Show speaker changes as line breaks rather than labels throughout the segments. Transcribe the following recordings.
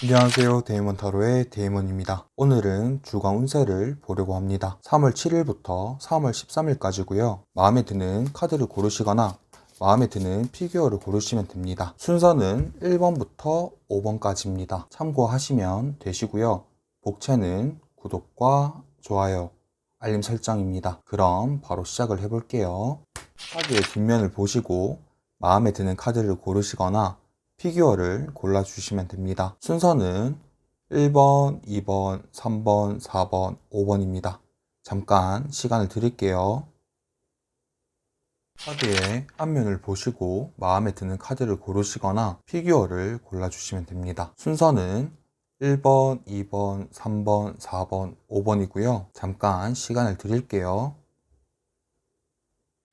안녕하세요. 데이먼타로의 데이먼입니다. 오늘은 주간 운세를 보려고 합니다. 3월 7일부터 3월 13일까지고요. 마음에 드는 카드를 고르시거나 마음에 드는 피규어를 고르시면 됩니다. 순서는 1번부터 5번까지입니다. 참고하시면 되시고요. 복채는 구독과 좋아요, 알림 설정입니다. 그럼 바로 시작을 해볼게요. 카드의 뒷면을 보시고 마음에 드는 카드를 고르시거나 피규어를 골라주시면 됩니다. 순서는 1번, 2번, 3번, 4번, 5번입니다. 잠깐 시간을 드릴게요. 카드의 앞면을 보시고 마음에 드는 카드를 고르시거나 피규어를 골라주시면 됩니다. 순서는 1번, 2번, 3번, 4번, 5번이고요. 잠깐 시간을 드릴게요.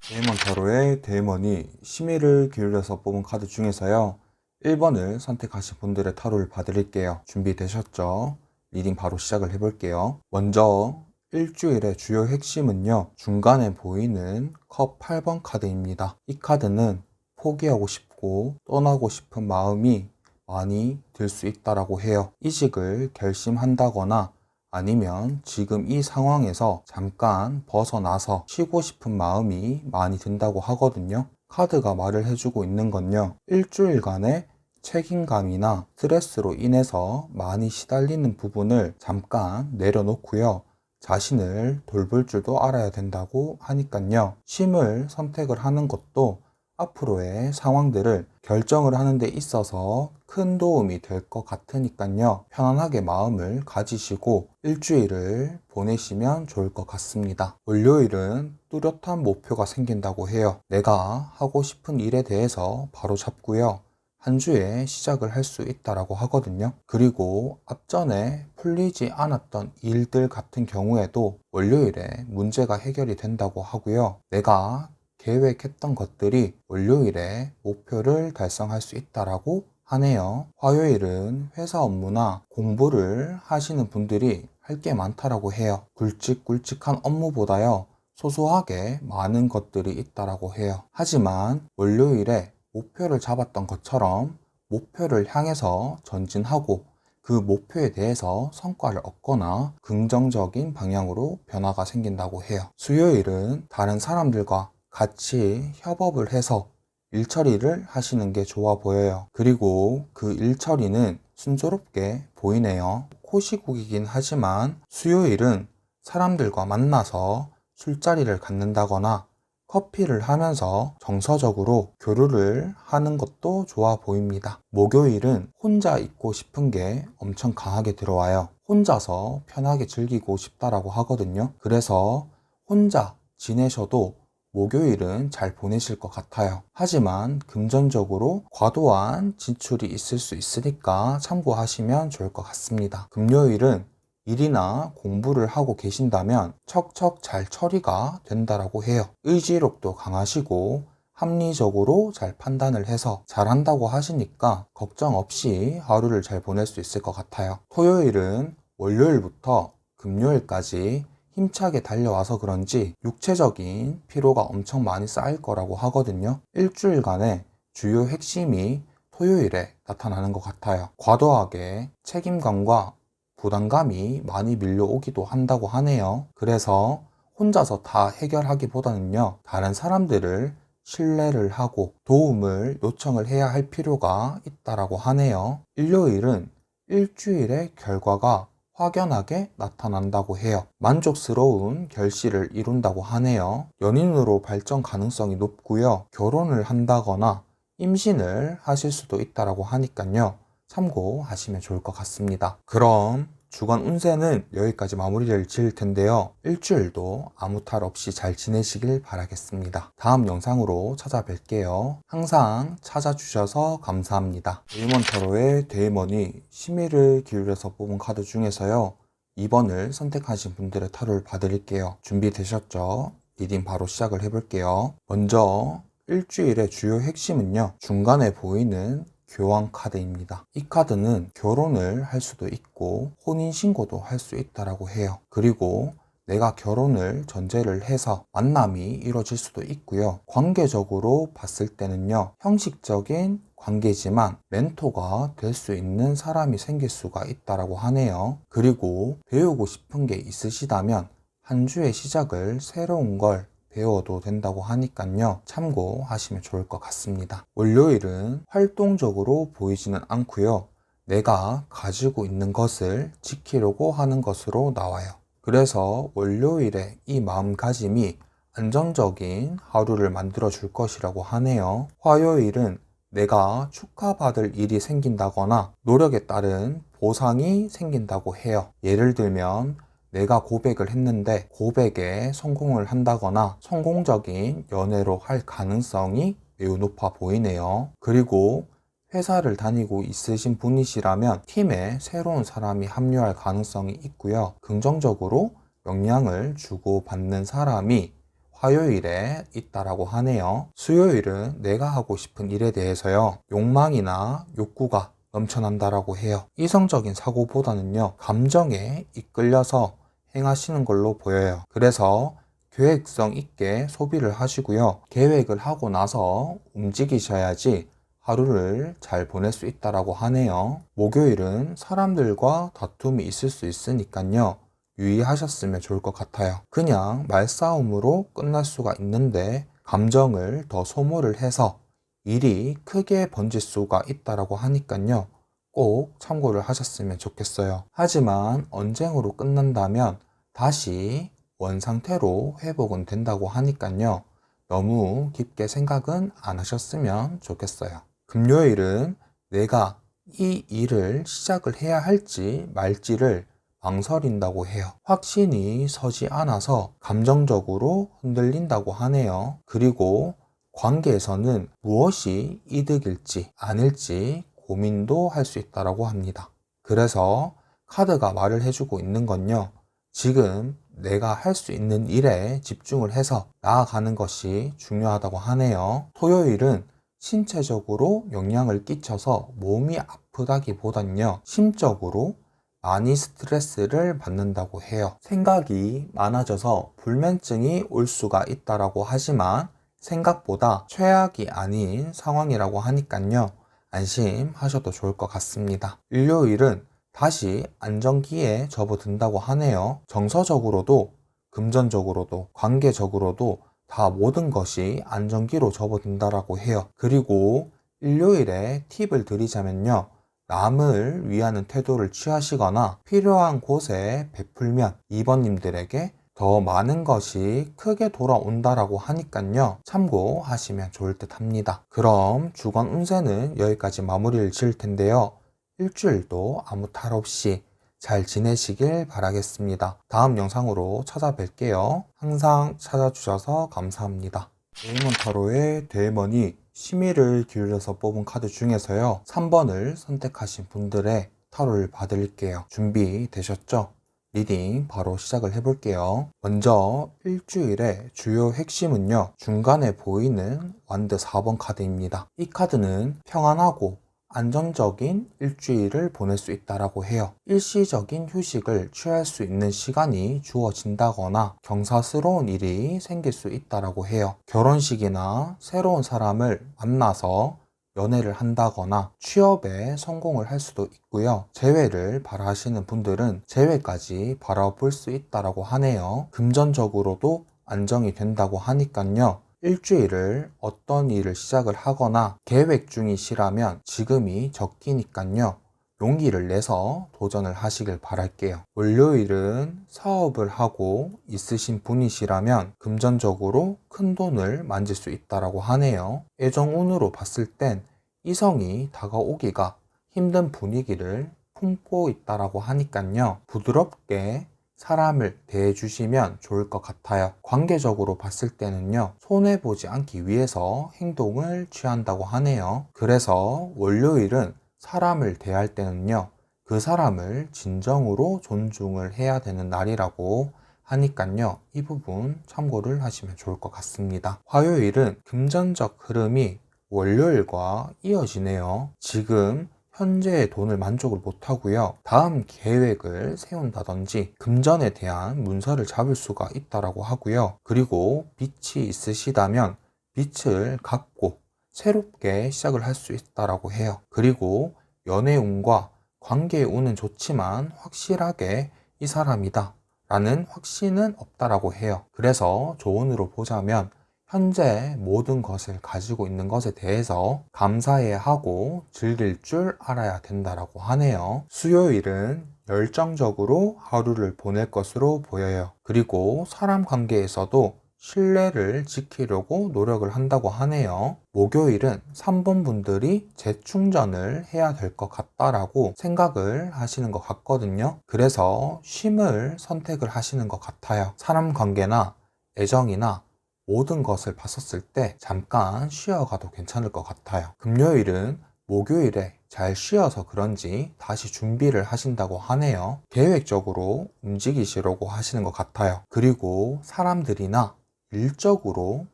데이먼 타로의 데이먼이 심의를 기울여서 뽑은 카드 중에서요. 1번을 선택하신 분들의 타로를 봐드릴게요. 준비되셨죠? 리딩 바로 시작을 해볼게요. 먼저 일주일의 주요 핵심은요. 중간에 보이는 컵 8번 카드입니다. 이 카드는 포기하고 싶고 떠나고 싶은 마음이 많이 들 수 있다라고 해요. 이직을 결심한다거나 아니면 지금 이 상황에서 잠깐 벗어나서 쉬고 싶은 마음이 많이 든다고 하거든요. 카드가 말을 해주고 있는 건요. 일주일간의 책임감이나 스트레스로 인해서 많이 시달리는 부분을 잠깐 내려놓고요. 자신을 돌볼 줄도 알아야 된다고 하니까요. 쉼을 선택을 하는 것도 앞으로의 상황들을 결정을 하는 데 있어서 큰 도움이 될 것 같으니까요. 편안하게 마음을 가지시고 일주일을 보내시면 좋을 것 같습니다. 월요일은 뚜렷한 목표가 생긴다고 해요. 내가 하고 싶은 일에 대해서 바로 잡고요. 한 주에 시작을 할 수 있다라고 하거든요. 그리고 앞전에 풀리지 않았던 일들 같은 경우에도 월요일에 문제가 해결이 된다고 하고요. 내가 계획했던 것들이 월요일에 목표를 달성할 수 있다라고 하네요. 화요일은 회사 업무나 공부를 하시는 분들이 할 게 많다라고 해요. 굵직굵직한 업무보다요. 소소하게 많은 것들이 있다라고 해요. 하지만 월요일에 목표를 잡았던 것처럼 목표를 향해서 전진하고 그 목표에 대해서 성과를 얻거나 긍정적인 방향으로 변화가 생긴다고 해요. 수요일은 다른 사람들과 같이 협업을 해서 일 처리를 하시는 게 좋아 보여요. 그리고 그 일 처리는 순조롭게 보이네요. 코시국이긴 하지만 수요일은 사람들과 만나서 술자리를 갖는다거나 커피를 하면서 정서적으로 교류를 하는 것도 좋아 보입니다. 목요일은 혼자 있고 싶은 게 엄청 강하게 들어와요. 혼자서 편하게 즐기고 싶다라고 하거든요. 그래서 혼자 지내셔도 목요일은 잘 보내실 것 같아요. 하지만 금전적으로 과도한 지출이 있을 수 있으니까 참고하시면 좋을 것 같습니다. 금요일은 일이나 공부를 하고 계신다면 척척 잘 처리가 된다라고 해요. 의지력도 강하시고 합리적으로 잘 판단을 해서 잘한다고 하시니까 걱정 없이 하루를 잘 보낼 수 있을 것 같아요. 토요일은 월요일부터 금요일까지 힘차게 달려와서 그런지 육체적인 피로가 엄청 많이 쌓일 거라고 하거든요. 일주일간의 주요 핵심이 토요일에 나타나는 것 같아요. 과도하게 책임감과 부담감이 많이 밀려오기도 한다고 하네요. 그래서 혼자서 다 해결하기보다는요, 다른 사람들을 신뢰를 하고 도움을 요청을 해야 할 필요가 있다라고 하네요. 일요일은 일주일의 결과가 확연하게 나타난다고 해요. 만족스러운 결실을 이룬다고 하네요. 연인으로 발전 가능성이 높고요. 결혼을 한다거나 임신을 하실 수도 있다라고 하니까요. 참고하시면 좋을 것 같습니다. 그럼 주간 운세는 여기까지 마무리를 지을 텐데요. 일주일도 아무 탈 없이 잘 지내시길 바라겠습니다. 다음 영상으로 찾아뵐게요. 항상 찾아주셔서 감사합니다. 데이먼 타로의 데이먼이 심의를 기울여서 뽑은 카드 중에서요. 2번을 선택하신 분들의 타로를 봐드릴게요. 준비되셨죠? 리딩 바로 시작을 해볼게요. 먼저 일주일의 주요 핵심은요. 중간에 보이는 교환 카드입니다. 이 카드는 결혼을 할 수도 있고 혼인신고도 할 수 있다라고 해요. 그리고 내가 결혼을 전제를 해서 만남이 이루어질 수도 있고요. 관계적으로 봤을 때는요, 형식적인 관계지만 멘토가 될 수 있는 사람이 생길 수가 있다고 하네요. 그리고 배우고 싶은 게 있으시다면 한 주의 시작을 새로운 걸 배워도 된다고 하니까요, 참고하시면 좋을 것 같습니다. 월요일은 활동적으로 보이지는 않고요, 내가 가지고 있는 것을 지키려고 하는 것으로 나와요. 그래서 월요일에 이 마음가짐이 안정적인 하루를 만들어 줄 것이라고 하네요. 화요일은 내가 축하받을 일이 생긴다거나 노력에 따른 보상이 생긴다고 해요. 예를 들면 내가 고백을 했는데 고백에 성공을 한다거나 성공적인 연애로 할 가능성이 매우 높아 보이네요. 그리고 회사를 다니고 있으신 분이시라면 팀에 새로운 사람이 합류할 가능성이 있고요. 긍정적으로 영향을 주고받는 사람이 화요일에 있다라고 하네요. 수요일은 내가 하고 싶은 일에 대해서요, 욕망이나 욕구가 넘쳐난다라고 해요. 이성적인 사고보다는요, 감정에 이끌려서 행하시는 걸로 보여요. 그래서 계획성 있게 소비를 하시고요. 계획을 하고 나서 움직이셔야지 하루를 잘 보낼 수 있다라고 하네요. 목요일은 사람들과 다툼이 있을 수 있으니까요, 유의하셨으면 좋을 것 같아요. 그냥 말싸움으로 끝날 수가 있는데 감정을 더 소모를 해서 일이 크게 번질 수가 있다라고 하니까요, 꼭 참고를 하셨으면 좋겠어요. 하지만 언쟁으로 끝난다면 다시 원상태로 회복은 된다고 하니까요, 너무 깊게 생각은 안 하셨으면 좋겠어요. 금요일은 내가 이 일을 시작을 해야 할지 말지를 망설인다고 해요. 확신이 서지 않아서 감정적으로 흔들린다고 하네요. 그리고 관계에서는 무엇이 이득일지 아닐지 고민도 할 수 있다고 합니다. 그래서 카드가 말을 해주고 있는 건요, 지금 내가 할 수 있는 일에 집중을 해서 나아가는 것이 중요하다고 하네요. 토요일은 신체적으로 영향을 끼쳐서 몸이 아프다기보단요, 심적으로 많이 스트레스를 받는다고 해요. 생각이 많아져서 불면증이 올 수가 있다고 하지만 생각보다 최악이 아닌 상황이라고 하니까요, 안심하셔도 좋을 것 같습니다. 일요일은 다시 안정기에 접어든다고 하네요. 정서적으로도 금전적으로도 관계적으로도 다 모든 것이 안정기로 접어든다라고 해요. 그리고 일요일에 팁을 드리자면요, 남을 위하는 태도를 취하시거나 필요한 곳에 베풀면 2번님들에게 더 많은 것이 크게 돌아온다라고 하니까요, 참고하시면 좋을 듯 합니다. 그럼 주간 운세는 여기까지 마무리를 지을 텐데요, 일주일도 아무 탈 없이 잘 지내시길 바라겠습니다. 다음 영상으로 찾아뵐게요. 항상 찾아주셔서 감사합니다. 데이먼 타로의 데이먼이 심의를 기울여서 뽑은 카드 중에서요, 3번을 선택하신 분들의 타로를 봐드릴게요. 준비되셨죠? 리딩 바로 시작을 해볼게요. 먼저 일주일의 주요 핵심은요, 중간에 보이는 완드 4번 카드입니다. 이 카드는 평안하고 안정적인 일주일을 보낼 수 있다라고 해요. 일시적인 휴식을 취할 수 있는 시간이 주어진다거나 경사스러운 일이 생길 수 있다라고 해요. 결혼식이나 새로운 사람을 만나서 연애를 한다거나 취업에 성공을 할 수도 있고요. 재회를 바라시는 분들은 재회까지 바라볼 수 있다라고 하네요. 금전적으로도 안정이 된다고 하니까요, 일주일을 어떤 일을 시작을 하거나 계획 중이시라면 지금이 적기니까요, 용기를 내서 도전을 하시길 바랄게요. 월요일은 사업을 하고 있으신 분이시라면 금전적으로 큰 돈을 만질 수 있다라고 하네요. 애정운으로 봤을 땐 이성이 다가오기가 힘든 분위기를 품고 있다라고 하니까요, 부드럽게 사람을 대해주시면 좋을 것 같아요. 관계적으로 봤을 때는요, 손해보지 않기 위해서 행동을 취한다고 하네요. 그래서 월요일은 사람을 대할 때는요, 그 사람을 진정으로 존중을 해야 되는 날이라고 하니까요, 이 부분 참고를 하시면 좋을 것 같습니다. 화요일은 금전적 흐름이 월요일과 이어지네요. 지금 현재의 돈을 만족을 못하고요. 다음 계획을 세운다든지 금전에 대한 문서를 잡을 수가 있다라고 하고요. 그리고 빚이 있으시다면 빚을 갚고 새롭게 시작을 할 수 있다라고 해요. 그리고 연애 운과 관계의 운은 좋지만 확실하게 이 사람이다 라는 확신은 없다라고 해요. 그래서 조언으로 보자면 현재 모든 것을 가지고 있는 것에 대해서 감사해야 하고 즐길 줄 알아야 된다라고 하네요. 수요일은 열정적으로 하루를 보낼 것으로 보여요. 그리고 사람 관계에서도 신뢰를 지키려고 노력을 한다고 하네요. 목요일은 3번 분들이 재충전을 해야 될 것 같다라고 생각을 하시는 것 같거든요. 그래서 쉼을 선택을 하시는 것 같아요. 사람 관계나 애정이나 모든 것을 봤었을 때 잠깐 쉬어가도 괜찮을 것 같아요. 금요일은 목요일에 잘 쉬어서 그런지 다시 준비를 하신다고 하네요. 계획적으로 움직이시려고 하시는 것 같아요. 그리고 사람들이나 일적으로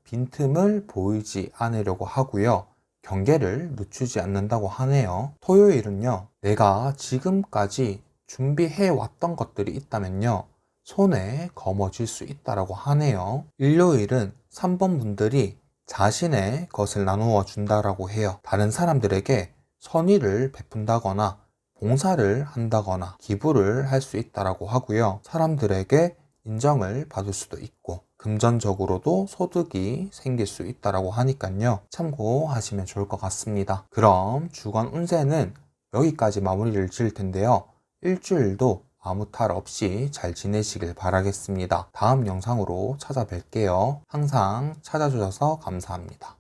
빈틈을 보이지 않으려고 하고요. 경계를 늦추지 않는다고 하네요. 토요일은요, 내가 지금까지 준비해 왔던 것들이 있다면요, 손에 거머쥘 수 있다라고 하네요. 일요일은 3번 분들이 자신의 것을 나누어 준다라고 해요. 다른 사람들에게 선의를 베푼다거나 봉사를 한다거나 기부를 할 수 있다라고 하고요. 사람들에게 인정을 받을 수도 있고 금전적으로도 소득이 생길 수 있다라고 하니까요. 참고하시면 좋을 것 같습니다. 그럼 주간 운세는 여기까지 마무리를 지을 텐데요. 일주일도 아무 탈 없이 잘 지내시길 바라겠습니다. 다음 영상으로 찾아뵐게요. 항상 찾아주셔서 감사합니다.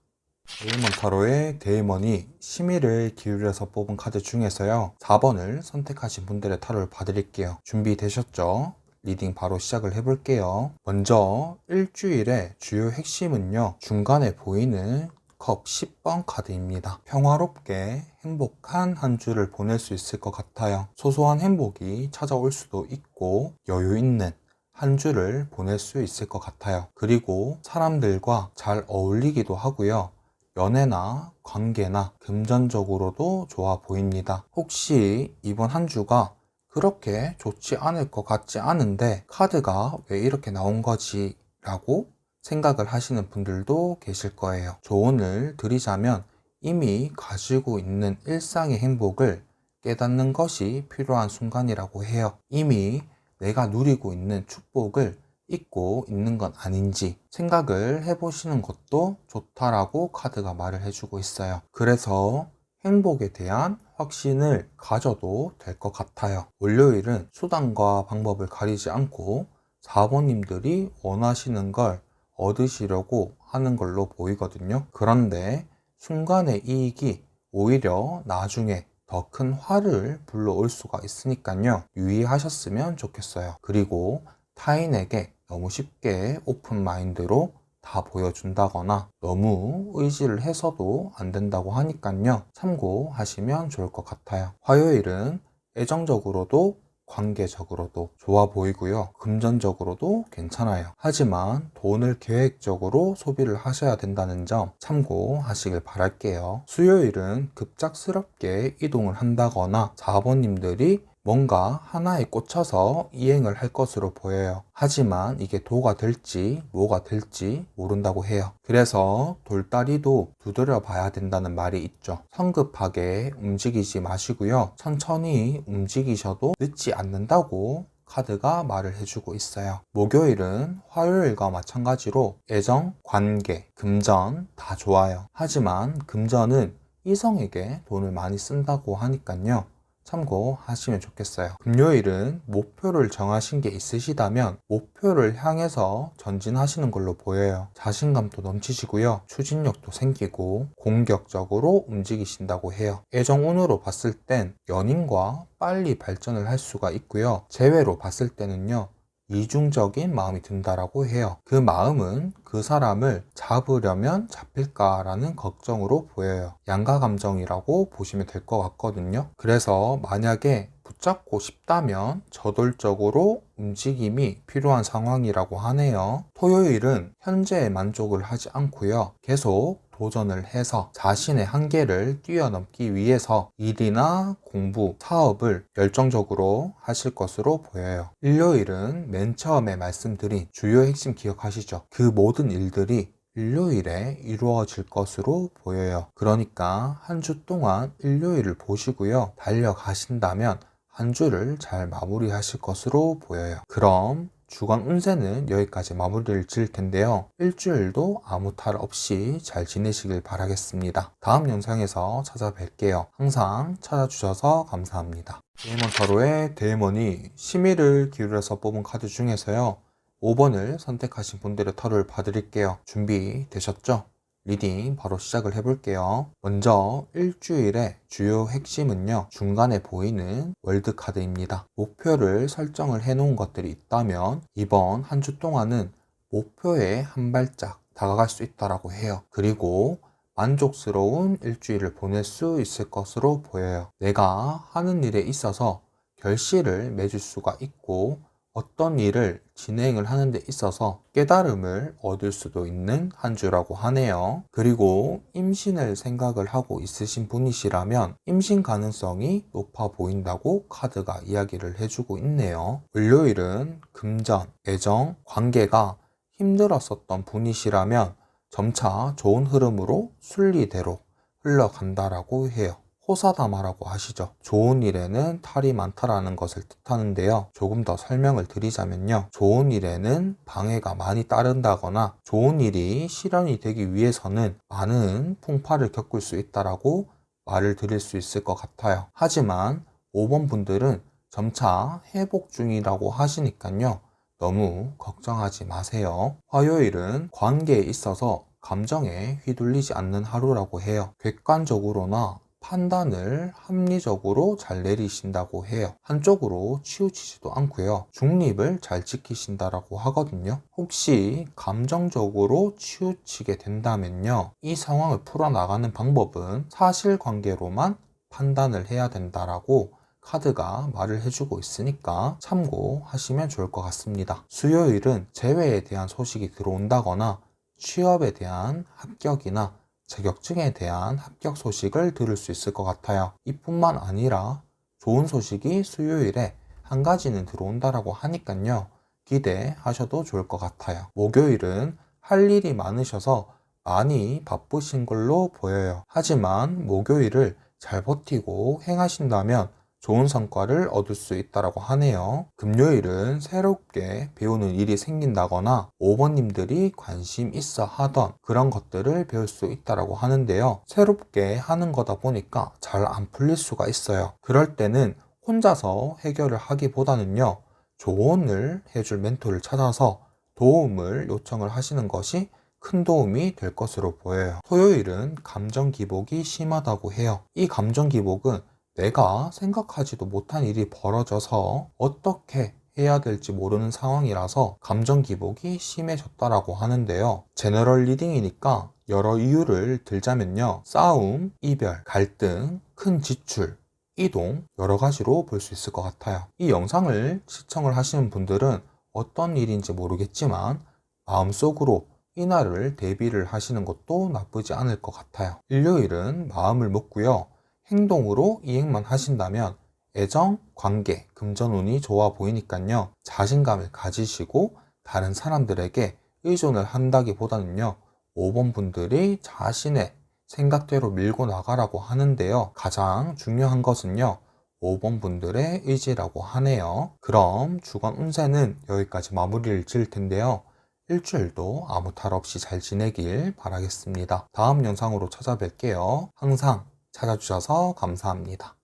데이먼 타로의 데이먼이 심의를 기울여서 뽑은 카드 중에서요, 4번을 선택하신 분들의 타로를 봐드릴게요. 준비되셨죠? 리딩 바로 시작을 해볼게요. 먼저 일주일의 주요 핵심은요, 중간에 보이는 컵 10번 카드입니다. 평화롭게 행복한 한 주를 보낼 수 있을 것 같아요. 소소한 행복이 찾아올 수도 있고 여유 있는 한 주를 보낼 수 있을 것 같아요. 그리고 사람들과 잘 어울리기도 하고요. 연애나 관계나 금전적으로도 좋아 보입니다. 혹시 이번 한 주가 그렇게 좋지 않을 것 같지 않은데 카드가 왜 이렇게 나온 거지? 라고 생각을 하시는 분들도 계실 거예요. 조언을 드리자면 이미 가지고 있는 일상의 행복을 깨닫는 것이 필요한 순간이라고 해요. 이미 내가 누리고 있는 축복을 잊고 있는 건 아닌지 생각을 해보시는 것도 좋다라고 카드가 말을 해주고 있어요. 그래서 행복에 대한 확신을 가져도 될 것 같아요. 월요일은 수단과 방법을 가리지 않고 4번님들이 원하시는 걸 얻으시려고 하는 걸로 보이거든요. 그런데 순간의 이익이 오히려 나중에 더 큰 화를 불러올 수가 있으니까요. 유의하셨으면 좋겠어요. 그리고 타인에게 너무 쉽게 오픈 마인드로 다 보여준다거나 너무 의지를 해서도 안 된다고 하니까요. 참고하시면 좋을 것 같아요. 화요일은 애정적으로도 관계적으로도 좋아 보이고요. 금전적으로도 괜찮아요. 하지만 돈을 계획적으로 소비를 하셔야 된다는 점 참고하시길 바랄게요. 수요일은 급작스럽게 이동을 한다거나 4번님들이 뭔가 하나에 꽂혀서 이행을 할 것으로 보여요. 하지만 이게 도가 될지 뭐가 될지 모른다고 해요. 그래서 돌다리도 두드려 봐야 된다는 말이 있죠. 성급하게 움직이지 마시고요. 천천히 움직이셔도 늦지 않는다고 카드가 말을 해주고 있어요. 목요일은 화요일과 마찬가지로 애정, 관계, 금전 다 좋아요. 하지만 금전은 이성에게 돈을 많이 쓴다고 하니까요. 참고하시면 좋겠어요. 금요일은 목표를 정하신 게 있으시다면 목표를 향해서 전진하시는 걸로 보여요. 자신감도 넘치시고요. 추진력도 생기고 공격적으로 움직이신다고 해요. 애정운으로 봤을 땐 연인과 빨리 발전을 할 수가 있고요. 재회로 봤을 때는요, 이중적인 마음이 든다라고 해요. 그 마음은 그 사람을 잡으려면 잡힐까라는 걱정으로 보여요. 양가 감정이라고 보시면 될 것 같거든요. 그래서 만약에 붙잡고 싶다면 저돌적으로 움직임이 필요한 상황이라고 하네요. 토요일은 현재에 만족을 하지 않고요. 계속 도전을 해서 자신의 한계를 뛰어넘기 위해서 일이나 공부, 사업을 열정적으로 하실 것으로 보여요. 일요일은 맨 처음에 말씀드린 주요 핵심 기억하시죠? 그 모든 일들이 일요일에 이루어질 것으로 보여요. 그러니까 한 주 동안 일요일을 보시고요. 달려가신다면 한 주를 잘 마무리하실 것으로 보여요. 그럼 주간 운세는 여기까지 마무리를 지을 텐데요. 일주일도 아무 탈 없이 잘 지내시길 바라겠습니다. 다음 영상에서 찾아뵐게요. 항상 찾아주셔서 감사합니다. 데이먼 타로의 데이먼이 심의를 기울여서 뽑은 카드 중에서요. 5번을 선택하신 분들의 타로를 봐드릴게요. 준비되셨죠? 리딩 바로 시작을 해볼게요. 먼저 일주일의 주요 핵심은요. 중간에 보이는 월드카드입니다. 목표를 설정을 해놓은 것들이 있다면 이번 한 주 동안은 목표에 한 발짝 다가갈 수 있다고 해요. 그리고 만족스러운 일주일을 보낼 수 있을 것으로 보여요. 내가 하는 일에 있어서 결실을 맺을 수가 있고 어떤 일을 진행을 하는 데 있어서 깨달음을 얻을 수도 있는 한 주라고 하네요. 그리고 임신을 생각을 하고 있으신 분이시라면 임신 가능성이 높아 보인다고 카드가 이야기를 해주고 있네요. 월요일은 금전, 애정, 관계가 힘들었었던 분이시라면 점차 좋은 흐름으로 순리대로 흘러간다라고 해요. 호사다마라고 하시죠. 좋은 일에는 탈이 많다라는 것을 뜻하는데요. 조금 더 설명을 드리자면요. 좋은 일에는 방해가 많이 따른다거나 좋은 일이 실현이 되기 위해서는 많은 풍파를 겪을 수 있다라고 말을 드릴 수 있을 것 같아요. 하지만 5번 분들은 점차 회복 중이라고 하시니까요. 너무 걱정하지 마세요. 화요일은 관계에 있어서 감정에 휘둘리지 않는 하루라고 해요. 객관적으로나 판단을 합리적으로 잘 내리신다고 해요. 한쪽으로 치우치지도 않고요. 중립을 잘 지키신다라고 하거든요. 혹시 감정적으로 치우치게 된다면요. 이 상황을 풀어나가는 방법은 사실관계로만 판단을 해야 된다라고 카드가 말을 해주고 있으니까 참고하시면 좋을 것 같습니다. 수요일은 재회에 대한 소식이 들어온다거나 취업에 대한 합격이나 자격증에 대한 합격 소식을 들을 수 있을 것 같아요. 이뿐만 아니라 좋은 소식이 수요일에 한 가지는 들어온다라고 하니까요. 기대하셔도 좋을 것 같아요. 목요일은 할 일이 많으셔서 많이 바쁘신 걸로 보여요. 하지만 목요일을 잘 버티고 행하신다면 좋은 성과를 얻을 수 있다고 하네요. 금요일은 새롭게 배우는 일이 생긴다거나 5번님들이 관심 있어 하던 그런 것들을 배울 수 있다고 하는데요. 새롭게 하는 거다 보니까 잘 안 풀릴 수가 있어요. 그럴 때는 혼자서 해결을 하기보다는요. 조언을 해줄 멘토를 찾아서 도움을 요청을 하시는 것이 큰 도움이 될 것으로 보여요. 토요일은 감정 기복이 심하다고 해요. 이 감정 기복은 내가 생각하지도 못한 일이 벌어져서 어떻게 해야 될지 모르는 상황이라서 감정 기복이 심해졌다라고 하는데요. 제너럴 리딩이니까 여러 이유를 들자면요. 싸움, 이별, 갈등, 큰 지출, 이동 여러 가지로 볼 수 있을 것 같아요. 이 영상을 시청을 하시는 분들은 어떤 일인지 모르겠지만 마음속으로 이날을 대비를 하시는 것도 나쁘지 않을 것 같아요. 일요일은 마음을 먹고요. 행동으로 이행만 하신다면 애정, 관계, 금전운이 좋아 보이니까요. 자신감을 가지시고 다른 사람들에게 의존을 한다기보다는요. 5번 분들이 자신의 생각대로 밀고 나가라고 하는데요. 가장 중요한 것은요. 5번 분들의 의지라고 하네요. 그럼 주간 운세는 여기까지 마무리를 지을 텐데요. 일주일도 아무 탈 없이 잘 지내길 바라겠습니다. 다음 영상으로 찾아뵐게요. 항상 찾아주셔서 감사합니다.